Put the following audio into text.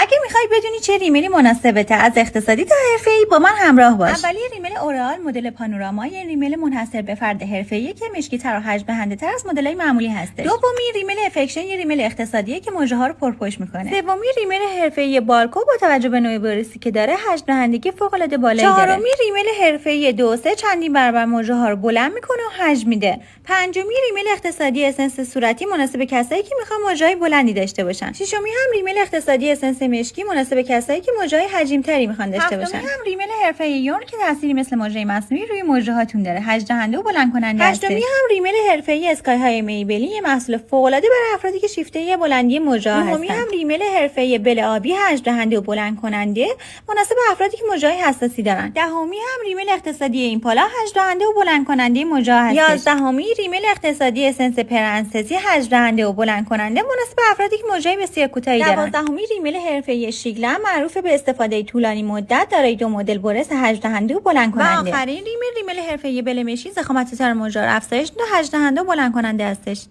اگه میخوای بدونی چه ریمیلی مناسبته از اقتصادی تا حرفه‌ای با من همراه باش. اولی ریمیل اورال مدل پانوراما، یه ریمیل منحصر به فرد حرفه‌ای که مشکی‌تر و حجم بنده‌تر از مدل‌های معمولی هستش. دومی ریمیل افکشن، یه ریمیل اقتصادیه که مژه‌ها رو پرپشت میکنه. سومی ریمیل حرفه‌ای بالکو با توجه به نوع بررسی که داره حجم دهندگی فوق‌العاده بالایی داره. چهارمی ریمیل حرفه‌ای 2-3 چندین برابر مژه‌ها رو بلند میکنه و حجم میده. پنجمی ریمیل اقتصادی اسنس صورتی مناسب کسایی که میخوان مژه‌های بلندی داشته باشن. ششمی هم ریمیل اقتصادی اسنس مشکی مناسب کسایی که مژه‌های حجیم‌تری میخوان داشته باشن. هفتمی هم ریمیل حرفه‌ای یورن که تأثیری مثل مژه مصنوعی روی مژه‌هاتون داره، حجم دهنده و بلند کننده است. هشتمی هم ریمیل حرفه‌ای اسکای های میبلی، یه محصول فوق‌العاده برای افرادی که شیفته بلندی مژه‌ها هستن. نهمی هم ریمیل حرفه‌ای بل آبی، حجم دهنده و بلند کننده، مناسب افرادی که مژه‌های حساسی دارن. دهمی هم ریمیل اقتصادی ایمپالا، حجم دهنده و بلند کننده مژه‌ها هست. یازدهمی ریمیل اقتصادی اسنس پرنسسی، حجم دهنده و بلند کننده، مناسب افرادی که مژه‌های بسیار کوتاهی دارن. دوازدهمی ریمیل حرفه‌ای شیگلن، معروف به استفاده طولانی مدت، دارای دو مدل برس حجم دهنده و بلند کننده. و آخرین ریمیل حرفه‌ای بل مشی، ضخامت تر مژه افزایش میده، حجم دهنده و بلند کننده هستش.